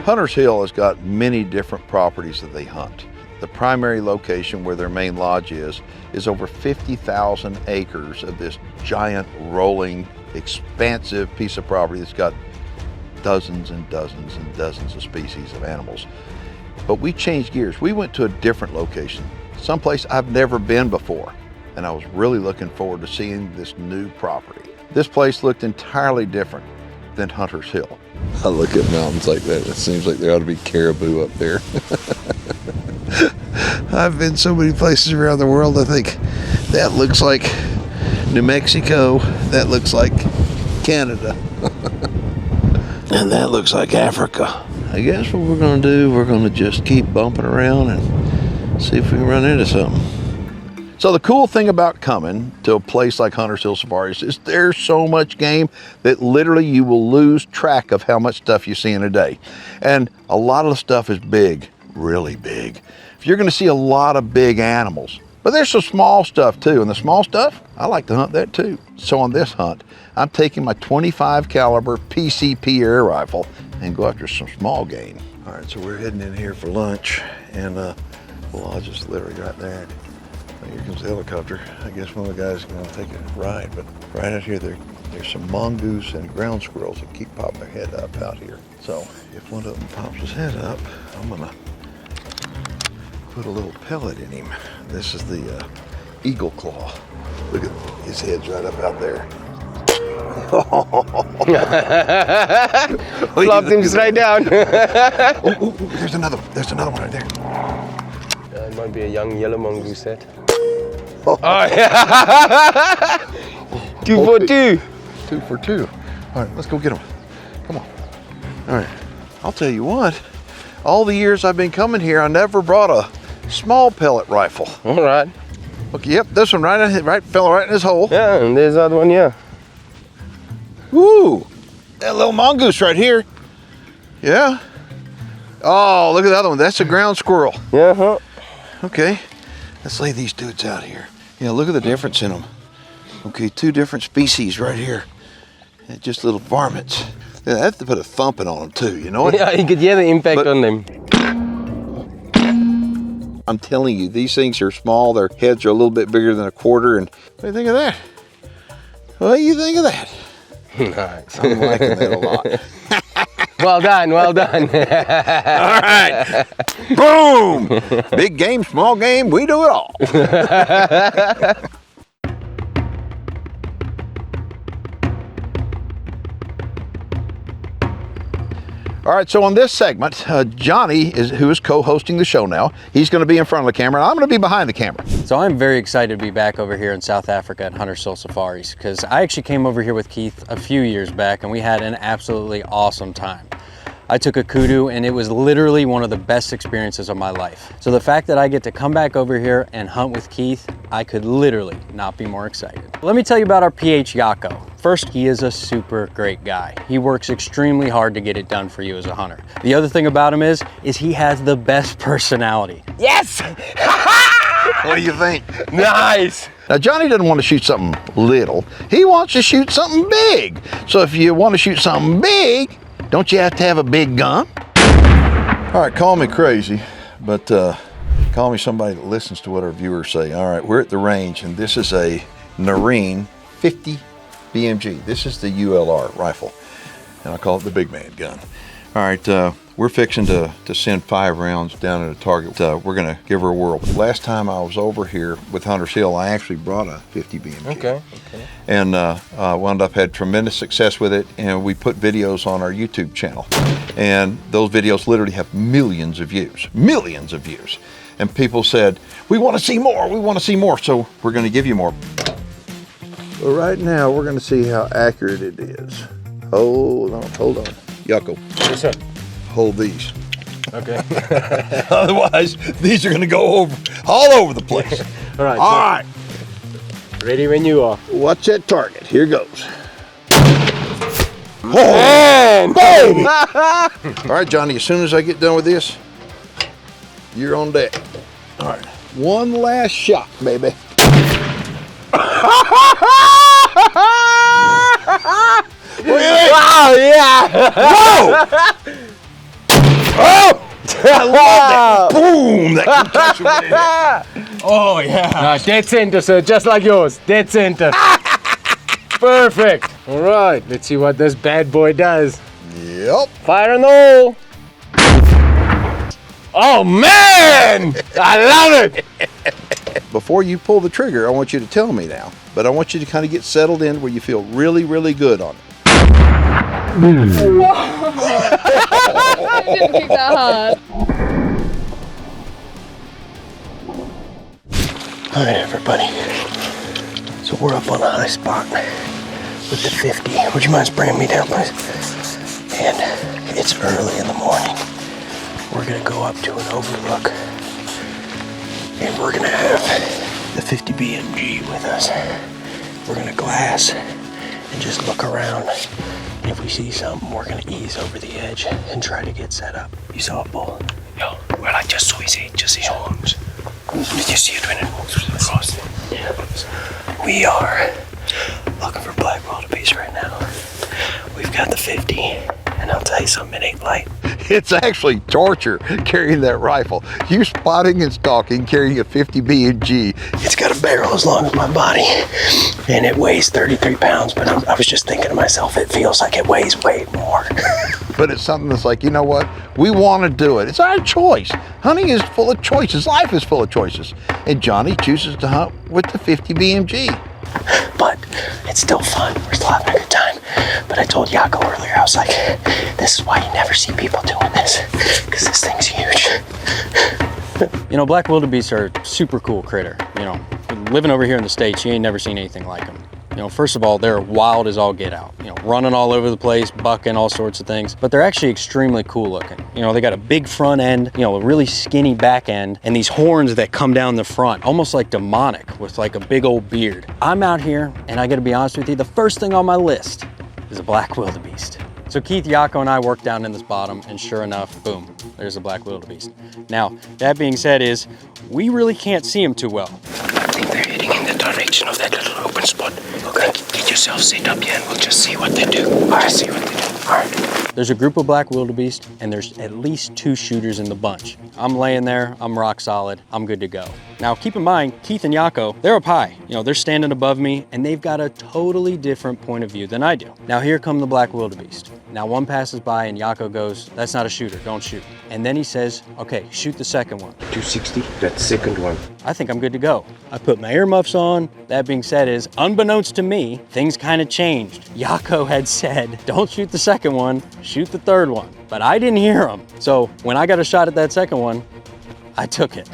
Hunter's Hill has got many different properties that they hunt. The primary location where their main lodge is over 50,000 acres of this giant, rolling, expansive piece of property that's got dozens and dozens and dozens of species of animals. But we changed gears. We went to a different location, someplace I've never been before, and I was really looking forward to seeing this new property. This place looked entirely different than Hunter's Hill. I look at mountains like that, it seems like there ought to be caribou up there. I've been so many places around the world, I think that looks like New Mexico, that looks like Canada, and that looks like Africa. I guess what we're going to do, we're going to just keep bumping around and see if we can run into something. So the cool thing about coming to a place like Hunter's Hill Safaris is there's so much game that literally you will lose track of how much stuff you see in a day. And a lot of the stuff is big, really big. You're going to see a lot of big animals, but there's some small stuff too. And the small stuff, I like to hunt that too. So on this hunt, I'm taking my 25 caliber PCP air rifle and go after some small game. All right, so we're heading in here for lunch, and the lodge is literally right there. Here comes the helicopter. I guess one of the guys is going to take a ride, but right out here, there's some mongoose and ground squirrels that keep popping their head up out here. So if one of them pops his head up, I'm gonna put a little pellet in him. This is the eagle claw. Look at his head's right up out there. Flopped him straight down. oh, there's another one right there. It might be a young yellow mongoose head. Oh, yeah. 2 for 2. 2 for 2. All right, let's go get him. Come on. All right, I'll tell you what, all the years I've been coming here, I never brought a small pellet rifle. All right. Okay, yep, this one fell right in his hole. Yeah, and there's the other one, yeah. Woo, that little mongoose right here. Yeah. Oh, look at the other one. That's a ground squirrel. Yeah, huh? Okay, let's lay these dudes out here. Yeah, look at the difference in them. Okay, 2 different species right here. They're just little varmints. Yeah, I have to put a thumping on them too, you know what? Yeah, you could hear the impact on them. I'm telling you, these things are small. Their heads are a little bit bigger than a quarter. And what do you think of that? What do you think of that? Nice. I'm liking that a lot. Well done, well done. All right. Boom. Big game, small game, we do it all. All right, so on this segment, Johnny, who is co-hosting the show now, he's going to be in front of the camera, and I'm going to be behind the camera. So I'm very excited to be back over here in South Africa at Hunter's Hill Safaris, because I actually came over here with Keith a few years back, and we had an absolutely awesome time. I took a kudu, and it was literally one of the best experiences of my life. So the fact that I get to come back over here and hunt with Keith, I could literally not be more excited. Let me tell you about our PH Yako. First, he is a super great guy. He works extremely hard to get it done for you as a hunter. The other thing about him is he has the best personality. Yes! What do you think? Nice! Now, Johnny doesn't want to shoot something little. He wants to shoot something big. So if you want to shoot something big, don't you have to have a big gun? All right, call me crazy, but call me somebody that listens to what our viewers say. All right, we're at the range, and this is a Nareen 50 BMG. This is the ULR rifle, and I call it the big man gun. All right, we're fixing to send 5 rounds down at a target. We're gonna give her a whirl. Last time I was over here with Hunter's Hill, I actually brought a 50 BMG. Okay. And wound up had tremendous success with it, and we put videos on our YouTube channel. And those videos literally have millions of views. And people said, we want to see more, we want to see more. So we're gonna give you more. Well, right now, we're gonna see how accurate it is. Hold on. Yucko. Yes, sir. Hold these. Okay. Otherwise, these are gonna go all over the place. All right. All right. Ready when you are. Watch that target. Here goes. And boom! All right, Johnny, as soon as I get done with this, you're on deck. All right. One last shot, baby. Wow, yeah. Whoa! I love that. Boom! That concussion went in there. Oh yeah. Dead center, sir, just like yours. Dead center. Perfect. All right, let's see what this bad boy does. Yep. Fire in the hole. Oh man! I love it. Before you pull the trigger, I want you to tell me now, but I want you to kind of get settled in where you feel really, really good on it. I didn't kick that hard. All right, everybody. So we're up on a high spot with the 50. Would you mind spraying me down, please? And it's early in the morning. We're gonna go up to an overlook, and we're gonna have the 50 BMG with us. We're gonna glass and just look around. And if we see something, we're gonna ease over the edge and try to get set up. You saw a bull? No. Well, I just saw his head, just his horns. Did you see it when it walked through the cross? Yeah. We are looking for black wildebeest right now. We've got the 50, and I'll tell you something, it ain't light. It's actually torture carrying that rifle. You spotting and stalking carrying a 50 BMG. It's got a barrel as long as my body, and it weighs 33 pounds, but I was just thinking to myself, it feels like it weighs way more. But it's something that's like, you know what? We want to do it. It's our choice. Hunting is full of choices. Life is full of choices. And Johnny chooses to hunt with the 50 BMG. But it's still fun. We're still having a good time. But I told Jaco earlier, I was like, this is why you never see people doing this, because this thing's huge. You know, black wildebeest are a super cool critter. You know, living over here in the States, you ain't never seen anything like them. You know, first of all, they're wild as all get out. You know, running all over the place, bucking, all sorts of things. But they're actually extremely cool looking. You know, they got a big front end, you know, a really skinny back end, and these horns that come down the front, almost like demonic with like a big old beard. I'm out here, and I gotta be honest with you, the first thing on my list is a black wildebeest. So Keith, Jaco, and I worked down in this bottom, and sure enough, boom, there's a black wildebeest. Now, that being said is, we really can't see them too well. I think they're heading in the direction of that little open spot. Okay. Get yourself set up here and we'll just see what they do. All right. See what they do. All right. There's a group of black wildebeest, and there's at least 2 shooters in the bunch. I'm laying there, I'm rock solid, I'm good to go. Now keep in mind, Keith and Jaco, they're up high. You know, they're standing above me, and they've got a totally different point of view than I do. Now here come the black wildebeest. Now one passes by and Jaco goes, that's not a shooter, don't shoot. And then he says, okay, shoot the second one. 260, that second one. I think I'm good to go. I put my earmuffs on. That being said is, unbeknownst to me, things kind of changed. Jaco had said, don't shoot the second one, shoot the third one. But I didn't hear him. So when I got a shot at that second one, I took it.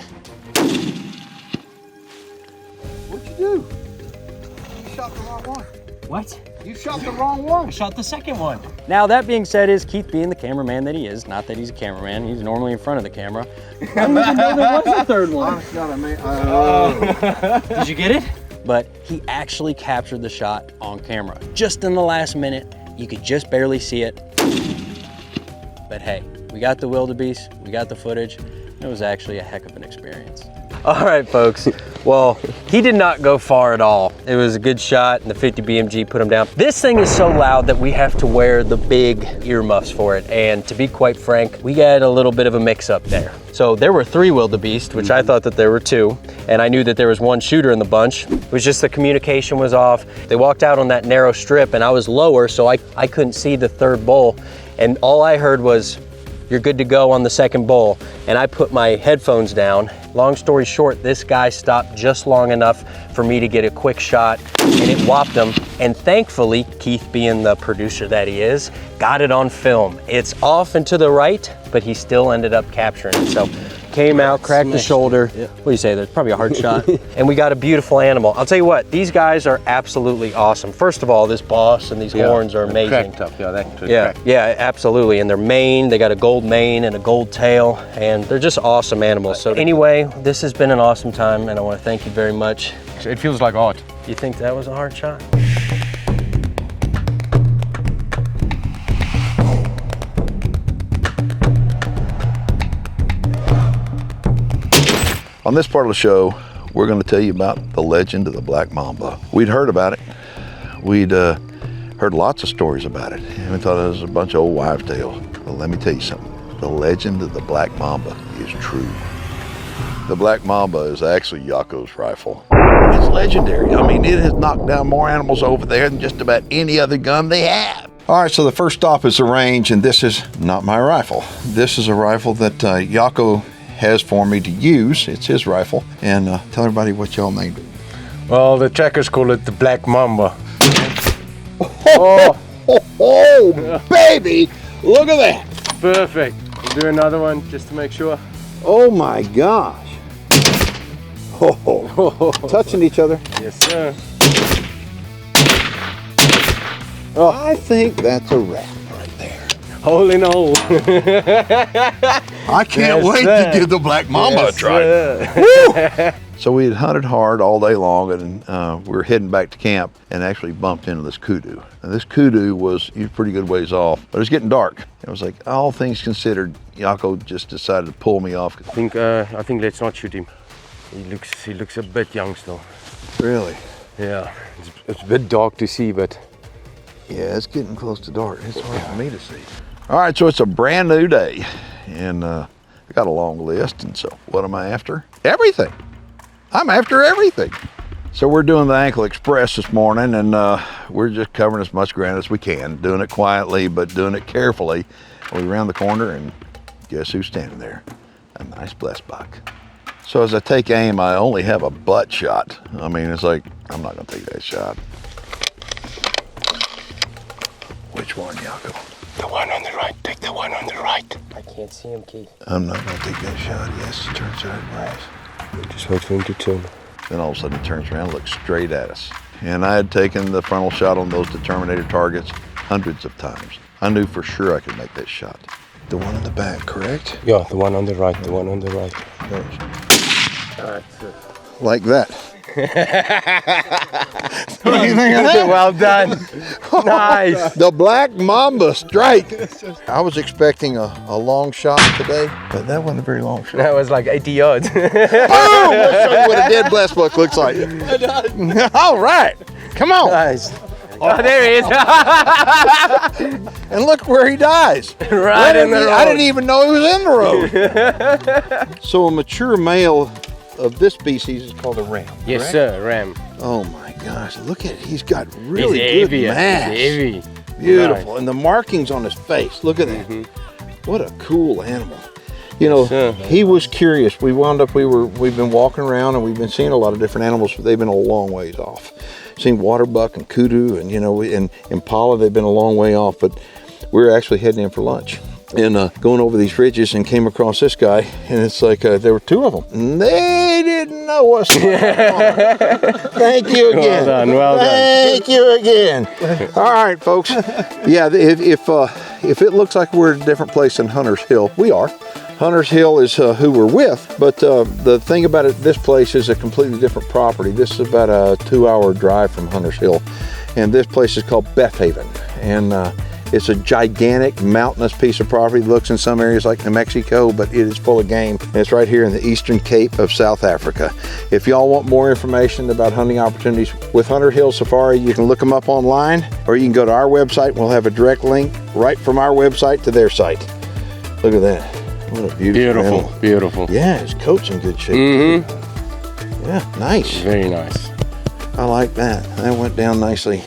What'd you do? You shot the wrong one. What? You shot the wrong one. I shot the second one. Now that being said is, Keith being the cameraman that he is, not that he's a cameraman, he's normally in front of the camera. I didn't even know there was a third one. Did you get it? But he actually captured the shot on camera. Just in the last minute, you could just barely see it. But hey, we got the wildebeest, we got the footage. It was actually a heck of an experience. All right, folks. Well, he did not go far at all. It was a good shot, and the 50 BMG put him down. This thing is so loud that we have to wear the big earmuffs for it. And to be quite frank, we got a little bit of a mix up there. So there were 3 wildebeest, which I thought that there were 2. And I knew that there was 1 shooter in the bunch. It was just the communication was off. They walked out on that narrow strip, and I was lower, so I couldn't see the third bull. And all I heard was, you're good to go on the second bull. And I put my headphones down. Long story short, this guy stopped just long enough for me to get a quick shot, and it whopped him. And thankfully, Keith being the producer that he is, got it on film. It's off and to the right, but he still ended up capturing it. So came out, cracked the shoulder. Yeah. What do you say? There's probably a hard shot. And we got a beautiful animal. I'll tell you what, these guys are absolutely awesome. First of all, this boss and these horns are amazing. Cracked up, Yeah, absolutely. And their mane, they got a gold mane and a gold tail, and they're just awesome animals. So anyway, this has been an awesome time, and I want to thank you very much. It feels like art. You think that was a hard shot? On this part of the show, we're going to tell you about the legend of the Black Mamba. We'd heard about it. We'd heard lots of stories about it. And we thought it was a bunch of old wives' tales. Well, let me tell you something. the legend of the Black Mamba is true. The Black Mamba is actually Yako's rifle. And it's legendary. I mean, it has knocked down more animals over there than just about any other gun they have. All right, so the first stop is the range, and this is not my rifle. This is a rifle that Yako has for me to use. It's his rifle. And tell everybody what y'all named it. Well, the trackers call it the Black Mamba. Oh, baby! Look at that! Perfect. We'll do another one just to make sure. Oh my gosh! Oh, touching each other. Yes, sir. Oh, I think that's a wrap right there. Hole in hole. I can't Yes, wait sir. to give the Black Mamba a try. Sir. So we had hunted hard all day long, and we were heading back to camp, and actually bumped into this kudu. And this kudu was a pretty good ways off, but it was getting dark. It was like, all things considered, Yako just decided to pull me off. I think let's not shoot him. He looks a bit young still. Really? Yeah, it's a bit dark to see, but Yeah, it's getting close to dark. It's hard for me to see. All right, so it's a brand new day, and I got a long list, and so what am I after? Everything. I'm after everything. So we're doing the Ankle Express this morning, and we're just covering as much ground as we can, doing it quietly, but doing it carefully. We round the corner, and guess who's standing there? A nice blessed buck. So as I take aim, I only have a butt shot. I mean, it's like, I'm not gonna take that shot. Which one, Yako? the one on the right. Take the one on the right. I can't see him, Keith. I'm not gonna take that shot. Yes, it turns sideways. Just wait for him to turn. Then all of a sudden it turns around and looks straight at us. And I had taken the frontal shot on those Determinator targets hundreds of times. I knew for sure I could make that shot. The one in the back, correct? Yeah, the one on the right. The one on the right. Like that. What do you think of that? Well done. Nice. The Black Mamba strike. I was expecting a long shot today, but that wasn't a very long shot. That was like 80 yards. Boom! Let's show you what a dead blessed buck looks like. All right, come on. Nice. Oh, there he is. And look where he dies. Right in the road. I didn't even know he was in the road. So a mature male of this species is called a ram. Yes, correct? sir. Ram. Oh my gosh, look at it. He's got really good He's mass. heavy. Beautiful. And the markings on his face. Look at that. What a cool animal. You know, Sure. he was curious. We've been walking around and we've been seeing a lot of different animals, but they've been a long ways off. Seen water buck and kudu and, you know, and impala, they've been a long way off, but we're actually heading in for lunch. And going over these ridges and came across this guy, and it's like there were two of them. And they didn't know what's going on. Thank you again. Well done. Thank you again. All right, folks. Yeah, if it looks like we're at a different place than Hunter's Hill, we are. Hunter's Hill is who we're with, but the thing about it, this place is a completely different property. This is about a 2-hour drive from Hunter's Hill, and this place is called Beth Haven, and it's a gigantic mountainous piece of property. It looks in some areas like New Mexico, but it is full of game, and it's right here in the Eastern Cape of South Africa. If y'all want more information about hunting opportunities with Hunter Hill Safari, you can look them up online, or you can go to our website. We'll have a direct link right from our website to their site. Look at that. What a beautiful animal. Beautiful. Yeah, his coat's in good shape. Mm-hmm. Yeah, nice. Very nice. I like that. That went down nicely.